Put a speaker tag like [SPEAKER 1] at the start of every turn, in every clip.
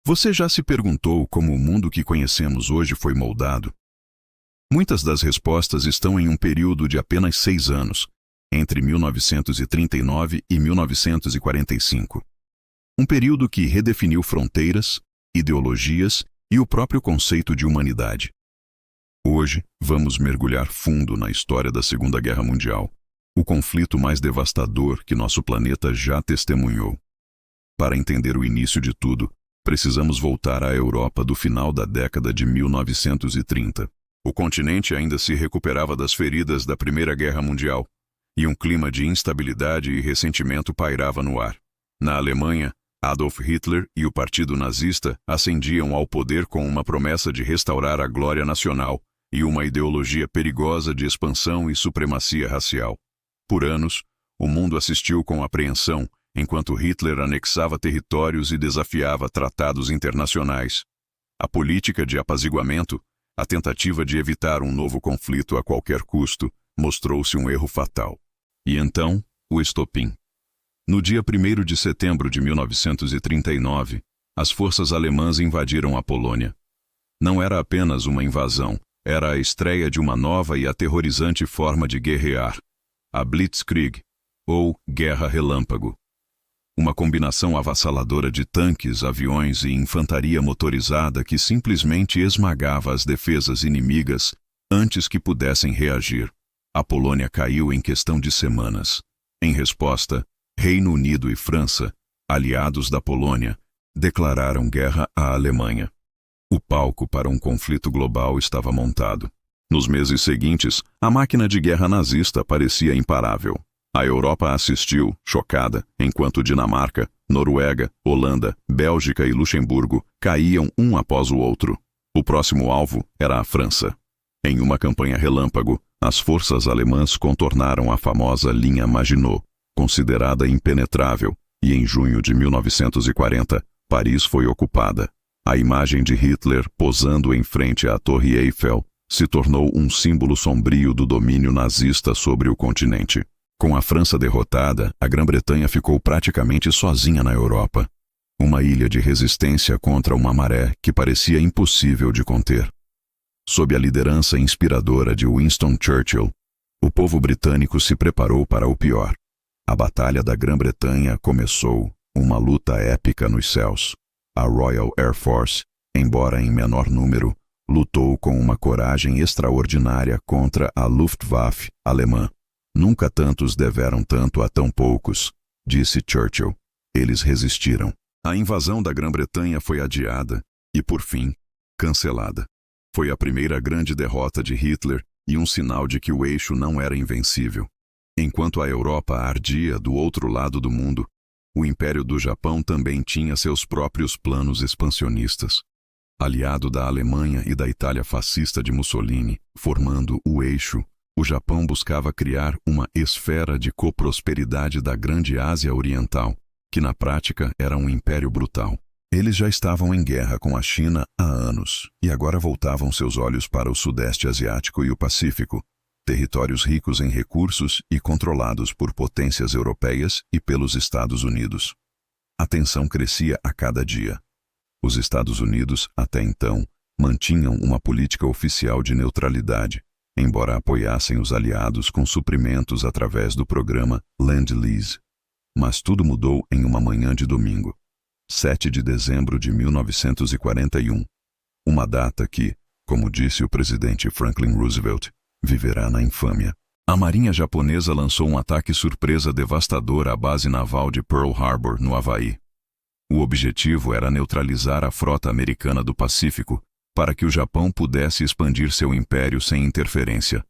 [SPEAKER 1] Você já se perguntou como o mundo que conhecemos hoje foi moldado? Muitas das respostas estão em um período de apenas 6 anos, entre 1939 e 1945. Um período que redefiniu fronteiras, ideologias e o próprio conceito de humanidade. Hoje, vamos mergulhar fundo na história da Segunda Guerra Mundial, o conflito mais devastador que nosso planeta já testemunhou. Para entender o início de tudo, precisamos voltar à Europa do final da década de 1930. O continente ainda se recuperava das feridas da Primeira Guerra Mundial, e um clima de instabilidade e ressentimento pairava no ar. Na Alemanha, Adolf Hitler e o Partido Nazista ascendiam ao poder com uma promessa de restaurar a glória nacional e uma ideologia perigosa de expansão e supremacia racial. Por anos, o mundo assistiu com apreensão enquanto Hitler anexava territórios e desafiava tratados internacionais. A política de apaziguamento, a tentativa de evitar um novo conflito a qualquer custo, mostrou-se um erro fatal. E então, o estopim. No dia 1º de setembro de 1939, as forças alemãs invadiram a Polônia. Não era apenas uma invasão, era a estreia de uma nova e aterrorizante forma de guerrear, a Blitzkrieg, ou Guerra Relâmpago. Uma combinação avassaladora de tanques, aviões e infantaria motorizada que simplesmente esmagava as defesas inimigas antes que pudessem reagir. A Polônia caiu em questão de semanas. Em resposta, Reino Unido e França, aliados da Polônia, declararam guerra à Alemanha. O palco para um conflito global estava montado. Nos meses seguintes, a máquina de guerra nazista parecia imparável. A Europa assistiu, chocada, enquanto Dinamarca, Noruega, Holanda, Bélgica e Luxemburgo caíam um após o outro. O próximo alvo era a França. Em uma campanha relâmpago, as forças alemãs contornaram a famosa linha Maginot, considerada impenetrável, e em junho de 1940, Paris foi ocupada. A imagem de Hitler posando em frente à Torre Eiffel se tornou um símbolo sombrio do domínio nazista sobre o continente. Com a França derrotada, a Grã-Bretanha ficou praticamente sozinha na Europa. Uma ilha de resistência contra uma maré que parecia impossível de conter. Sob a liderança inspiradora de Winston Churchill, o povo britânico se preparou para o pior. A Batalha da Grã-Bretanha começou, uma luta épica nos céus. A Royal Air Force, embora em menor número, lutou com uma coragem extraordinária contra a Luftwaffe alemã. Nunca tantos deveram tanto a tão poucos, disse Churchill. Eles resistiram. A invasão da Grã-Bretanha foi adiada e, por fim, cancelada. Foi a primeira grande derrota de Hitler e um sinal de que o eixo não era invencível. Enquanto a Europa ardia do outro lado do mundo, o Império do Japão também tinha seus próprios planos expansionistas. Aliado da Alemanha e da Itália fascista de Mussolini, formando o eixo, o Japão buscava criar uma esfera de coprosperidade da Grande Ásia Oriental, que na prática era um império brutal. Eles já estavam em guerra com a China há anos, e agora voltavam seus olhos para o Sudeste Asiático e o Pacífico, territórios ricos em recursos e controlados por potências europeias e pelos Estados Unidos. A tensão crescia a cada dia. Os Estados Unidos, até então, mantinham uma política oficial de neutralidade, embora apoiassem os aliados com suprimentos através do programa Lend-Lease. Mas tudo mudou em uma manhã de domingo, 7 de dezembro de 1941, uma data que, como disse o presidente Franklin Roosevelt, viverá na infâmia. A Marinha japonesa lançou um ataque surpresa devastador à base naval de Pearl Harbor, no Havaí. O objetivo era neutralizar a frota americana do Pacífico, para que o Japão pudesse expandir seu império sem interferência.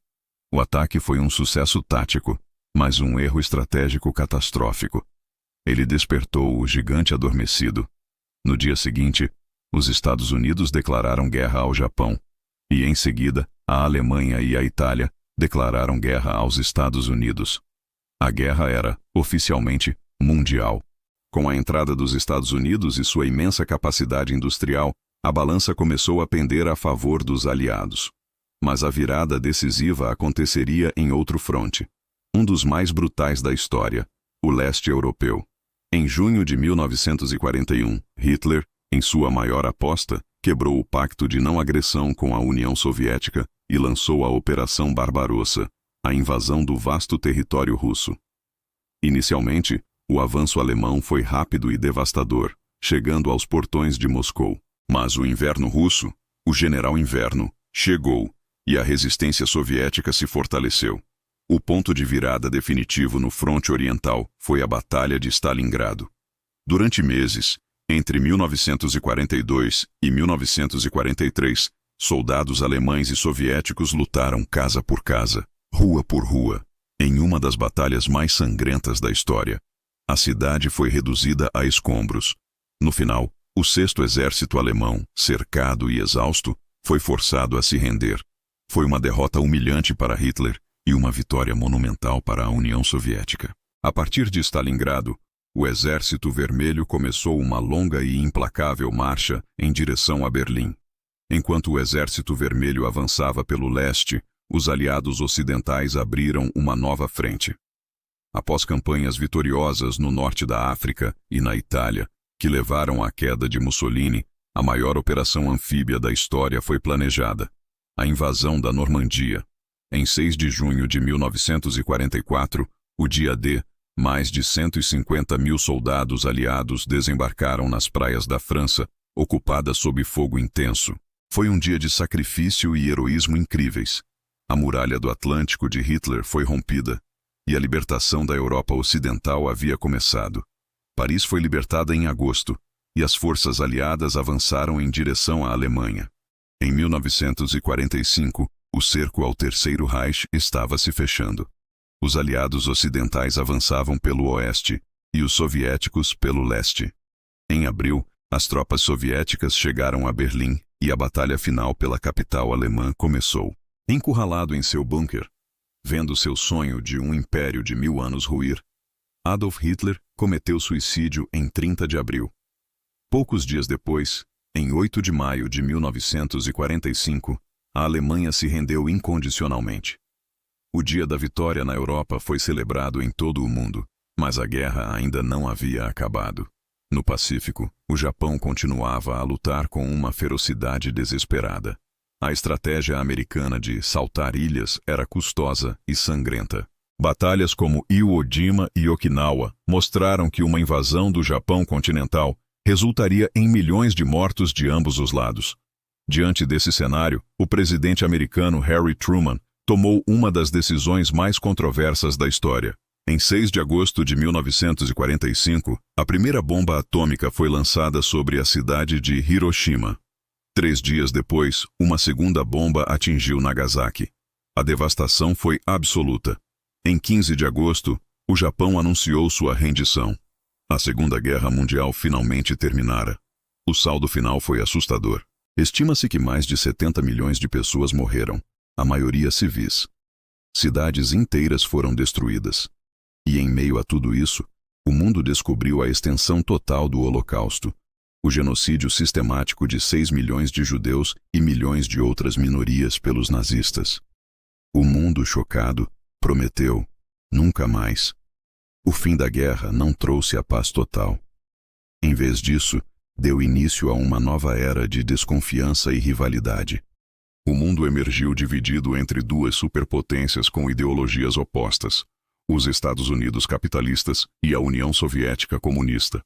[SPEAKER 1] O ataque foi um sucesso tático, mas um erro estratégico catastrófico. Ele despertou o gigante adormecido. No dia seguinte, os Estados Unidos declararam guerra ao Japão, e em seguida, a Alemanha e a Itália declararam guerra aos Estados Unidos. A guerra era, oficialmente, mundial. Com a entrada dos Estados Unidos e sua imensa capacidade industrial, a balança começou a pender a favor dos aliados. Mas a virada decisiva aconteceria em outro fronte, um dos mais brutais da história, o leste europeu. Em junho de 1941, Hitler, Em sua maior aposta, quebrou o pacto de não agressão com a União Soviética e lançou a Operação Barbarossa, a invasão do vasto território russo. Inicialmente, o avanço alemão foi rápido e devastador, chegando aos portões de Moscou. Mas o inverno russo, o general inverno, chegou, e a resistência soviética se fortaleceu. O ponto de virada definitivo no fronte oriental foi a Batalha de Stalingrado. Durante meses, entre 1942 e 1943, soldados alemães e soviéticos lutaram casa por casa, rua por rua, em uma das batalhas mais sangrentas da história. A cidade foi reduzida a escombros. No final, o 6º Exército Alemão, cercado e exausto, foi forçado a se render. Foi uma derrota humilhante para Hitler e uma vitória monumental para a União Soviética. A partir de Stalingrado, o Exército Vermelho começou uma longa e implacável marcha em direção a Berlim. Enquanto o Exército Vermelho avançava pelo leste, os aliados ocidentais abriram uma nova frente. Após campanhas vitoriosas no norte da África e na Itália, que levaram à queda de Mussolini, a maior operação anfíbia da história foi planejada: a invasão da Normandia. Em 6 de junho de 1944, o dia D, mais de 150 mil soldados aliados desembarcaram nas praias da França, ocupadas sob fogo intenso. Foi um dia de sacrifício e heroísmo incríveis. A muralha do Atlântico de Hitler foi rompida, e a libertação da Europa Ocidental havia começado. Paris foi libertada em agosto, e as forças aliadas avançaram em direção à Alemanha. Em 1945, o cerco ao Terceiro Reich estava se fechando. Os aliados ocidentais avançavam pelo oeste, e os soviéticos pelo leste. Em abril, as tropas soviéticas chegaram a Berlim, e a batalha final pela capital alemã começou. Encurralado em seu bunker, vendo seu sonho de um império de 1000 anos ruir, Adolf Hitler cometeu suicídio em 30 de abril. Poucos dias depois, em 8 de maio de 1945, a Alemanha se rendeu incondicionalmente. O dia da vitória na Europa foi celebrado em todo o mundo, mas a guerra ainda não havia acabado. No Pacífico, o Japão continuava a lutar com uma ferocidade desesperada. A estratégia americana de saltar ilhas era custosa e sangrenta. Batalhas como Iwo Jima e Okinawa mostraram que uma invasão do Japão continental resultaria em milhões de mortos de ambos os lados. Diante desse cenário, o presidente americano Harry Truman tomou uma das decisões mais controversas da história. Em 6 de agosto de 1945, a primeira bomba atômica foi lançada sobre a cidade de Hiroshima. 3 dias depois, uma segunda bomba atingiu Nagasaki. A devastação foi absoluta. Em 15 de agosto, o Japão anunciou sua rendição. A Segunda Guerra Mundial finalmente terminara. O saldo final foi assustador. Estima-se que mais de 70 milhões de pessoas morreram, a maioria civis. Cidades inteiras foram destruídas. E em meio a tudo isso, o mundo descobriu a extensão total do Holocausto, o genocídio sistemático de 6 milhões de judeus e milhões de outras minorias pelos nazistas. O mundo, chocado, prometeu: nunca mais. O fim da guerra não trouxe a paz total. Em vez disso, deu início a uma nova era de desconfiança e rivalidade. O mundo emergiu dividido entre duas superpotências com ideologias opostas: os Estados Unidos capitalistas e a União Soviética comunista.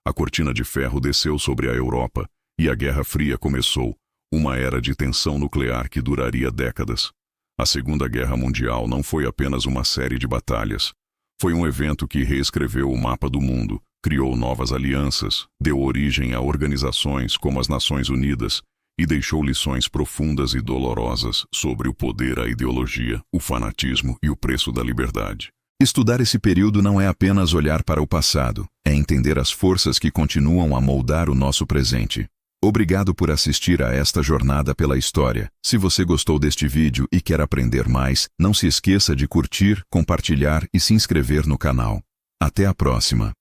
[SPEAKER 1] A cortina de ferro desceu sobre a Europa e a Guerra Fria começou, uma era de tensão nuclear que duraria décadas. A Segunda Guerra Mundial não foi apenas uma série de batalhas. Foi um evento que reescreveu o mapa do mundo, criou novas alianças, deu origem a organizações como as Nações Unidas e deixou lições profundas e dolorosas sobre o poder, a ideologia, o fanatismo e o preço da liberdade. Estudar esse período não é apenas olhar para o passado, é entender as forças que continuam a moldar o nosso presente. Obrigado por assistir a esta jornada pela história. Se você gostou deste vídeo e quer aprender mais, não se esqueça de curtir, compartilhar e se inscrever no canal. Até a próxima!